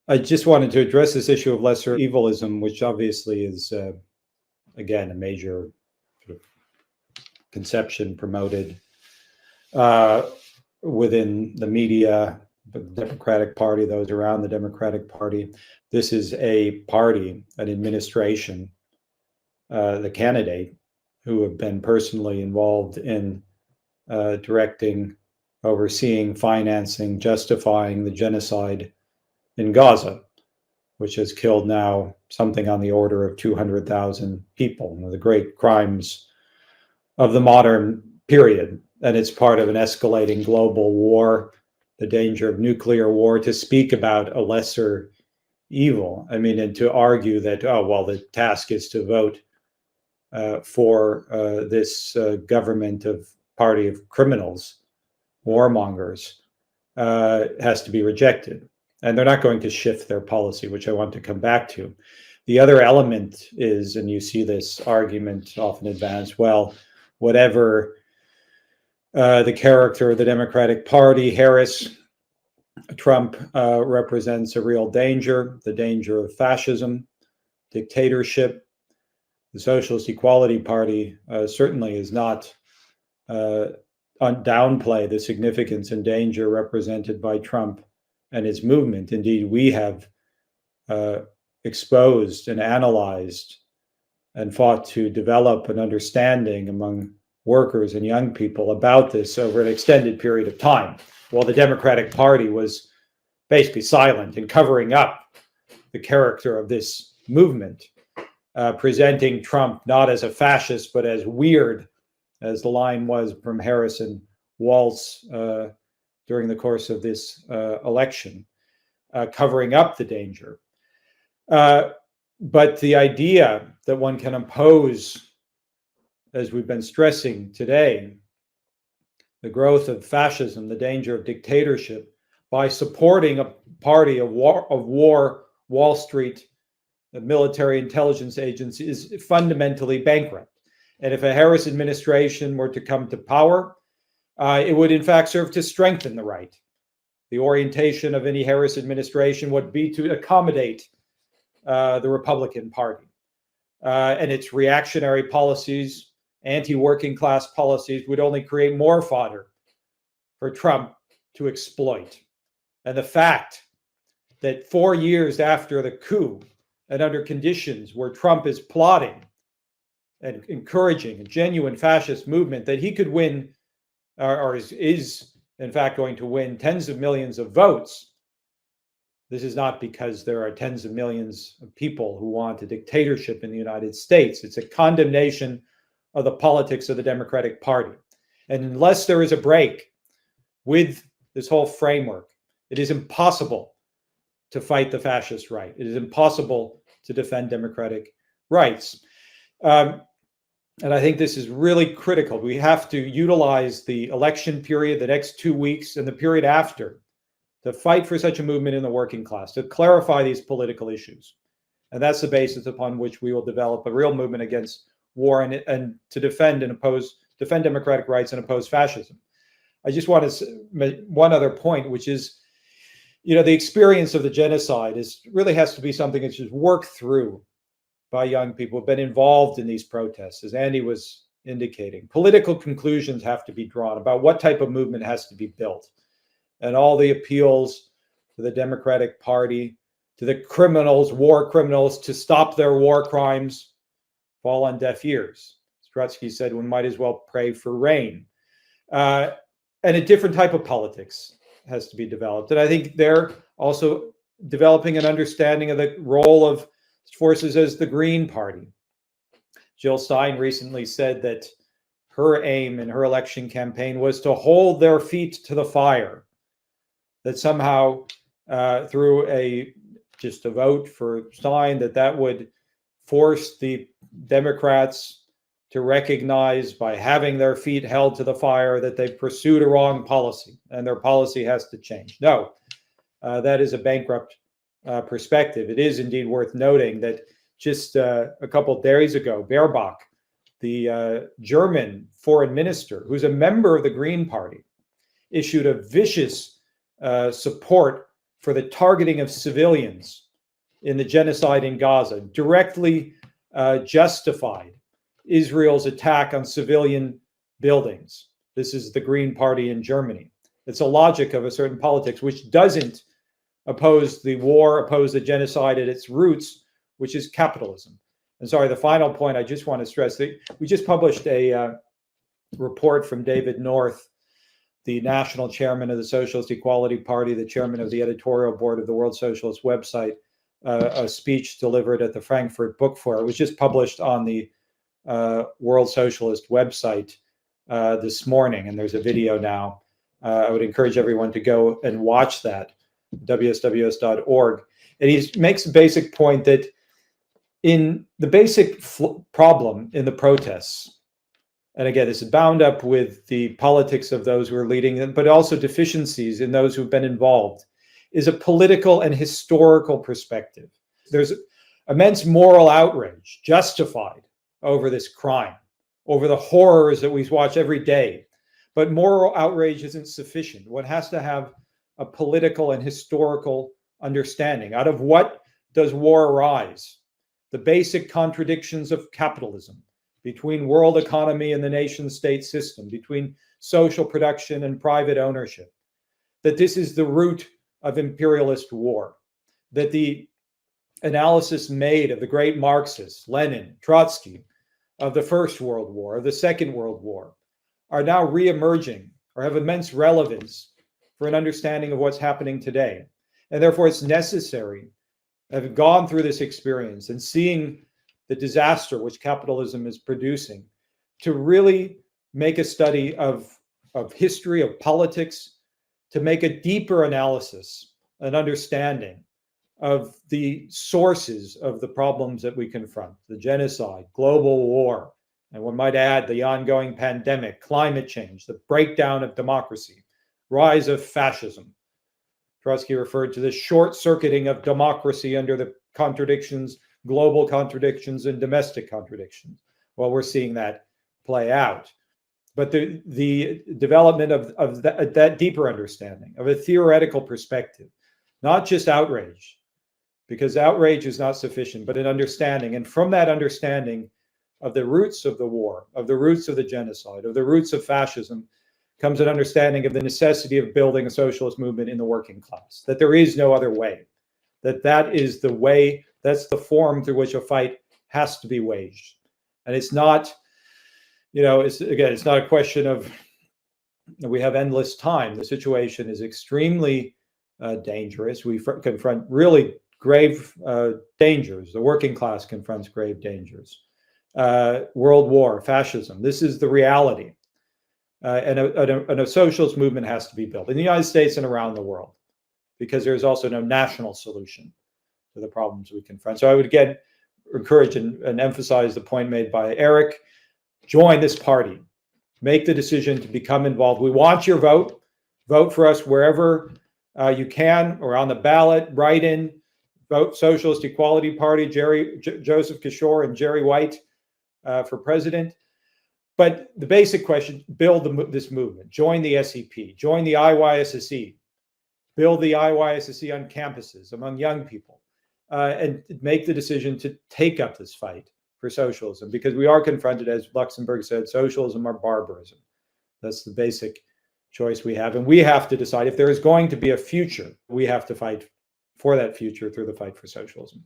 I just wanted to address this issue of lesser evilism, which obviously is, again, a major sort of conception promoted within the media, the Democratic Party, those around the Democratic Party. This is a party, an administration, the candidate, who have been personally involved in directing, overseeing, financing, justifying the genocide in Gaza, which has killed now something on the order of 200,000 people, one of the great crimes of the modern period. And it's part of an escalating global war, the danger of nuclear war. To speak about a lesser evil, I mean, and to argue that, oh, well, the task is to vote for this government of party of criminals, warmongers, has to be rejected. And they're not going to shift their policy, which I want to come back to. The other element is, and you see this argument often advanced, well, whatever the character of the Democratic Party, Harris, Trump represents a real danger, the danger of fascism, dictatorship. The Socialist Equality Party certainly is not downplay the significance and danger represented by Trump and his movement. Indeed, we have exposed and analyzed and fought to develop an understanding among workers and young people about this over an extended period of time, while the Democratic Party was basically silent and covering up the character of this movement, presenting Trump not as a fascist, but as weird, as the line was from Harris and Walz during the course of this election, covering up the danger. But the idea that one can impose, as we've been stressing today, the growth of fascism, the danger of dictatorship, by supporting a party of war, Wall Street, the military intelligence agency, is fundamentally bankrupt. And if a Harris administration were to come to power, it would in fact serve to strengthen the right. The orientation of any Harris administration would be to accommodate the Republican Party and its reactionary policies, anti-working class policies would only create more fodder for Trump to exploit. And the fact that 4 years after the coup and under conditions where Trump is plotting and encouraging a genuine fascist movement, that he could win or is in fact going to win tens of millions of votes. This is not because there are tens of millions of people who want a dictatorship in the United States. It's a condemnation of the politics of the Democratic Party. And unless there is a break with this whole framework, it is impossible to fight the fascist right. It is impossible to defend democratic rights. And I think this is really critical. We have to utilize the election period, the next 2 weeks, and the period after to fight for such a movement in the working class, to clarify these political issues. And that's the basis upon which we will develop a real movement against war and to defend democratic rights and oppose fascism. I just want to make one other point, which is, the experience of the genocide really has to be something that's just worked through by young people who've been involved in these protests, as Andy was indicating. Political conclusions have to be drawn about what type of movement has to be built. And all the appeals to the Democratic Party, to the criminals, war criminals, to stop their war crimes fall on deaf ears. Strutsky said one might as well pray for rain. And a different type of politics has to be developed. And I think they're also developing an understanding of the role of forces as the Green Party. Jill Stein recently said that her aim in her election campaign was to hold their feet to the fire, that somehow through just a vote for Stein, that would force the Democrats to recognize, by having their feet held to the fire, that they've pursued a wrong policy and their policy has to change. No, that is a bankrupt perspective. It is indeed worth noting that just a couple of days ago, Baerbock, the German foreign minister, who's a member of the Green Party, issued a vicious support for the targeting of civilians in the genocide in Gaza, directly justified Israel's attack on civilian buildings. This is the Green Party in Germany. It's a logic of a certain politics which doesn't oppose the war, oppose the genocide at its roots, which is capitalism. And sorry, the final point I just want to stress that we just published a report from David North, the national chairman of the Socialist Equality Party, the chairman of the editorial board of the World Socialist website, a speech delivered at the Frankfurt Book Fair. It was just published on the World Socialist website this morning, and there's a video now. I would encourage everyone to go and watch that, wsws.org. And he makes a basic point that in the basic problem in the protests, and again, this is bound up with the politics of those who are leading them, but also deficiencies in those who've been involved, is a political and historical perspective. There's immense moral outrage justified over this crime, over the horrors that we watch every day. But moral outrage isn't sufficient. One has to have a political and historical understanding. Out of what does war arise? The basic contradictions of capitalism, between world economy and the nation state system, between social production and private ownership, that this is the root of imperialist war, that the analysis made of the great Marxists, Lenin, Trotsky, of the First World War, of the Second World War, are now re-emerging or have immense relevance for an understanding of what's happening today. And therefore it's necessary, having gone through this experience and seeing the disaster which capitalism is producing, to really make a study of history, of politics, to make a deeper analysis, an understanding of the sources of the problems that we confront: the genocide, global war, and one might add the ongoing pandemic, climate change, the breakdown of democracy, rise of fascism. Trotsky referred to the short-circuiting of democracy under the contradictions, global contradictions and domestic contradictions. Well, we're seeing that play out. But the development of that deeper understanding, of a theoretical perspective, not just outrage, because outrage is not sufficient, but an understanding. And from that understanding of the roots of the war, of the roots of the genocide, of the roots of fascism, comes an understanding of the necessity of building a socialist movement in the working class, that there is no other way, that is the way, that's the form through which a fight has to be waged. And it's not, it's not a question of we have endless time. The situation is extremely dangerous. We confront really grave dangers. The working class confronts grave dangers. World war, fascism. This is the reality. And a socialist movement has to be built in the United States and around the world, because there's also no national solution to the problems we confront. So I would again encourage and emphasize the point made by Eric. Join this party. Make the decision to become involved. We want your vote. Vote for us wherever you can, or on the ballot. Write in. Vote Socialist Equality Party, Joseph Kishore and Jerry White for president. But the basic question, build this movement. Join the SEP. Join the IYSSE. Build the IYSSE on campuses, among young people. And make the decision to take up this fight for socialism, because we are confronted, as Luxemburg said, socialism or barbarism. That's the basic choice we have. And we have to decide if there is going to be a future, we have to fight for that future through the fight for socialism.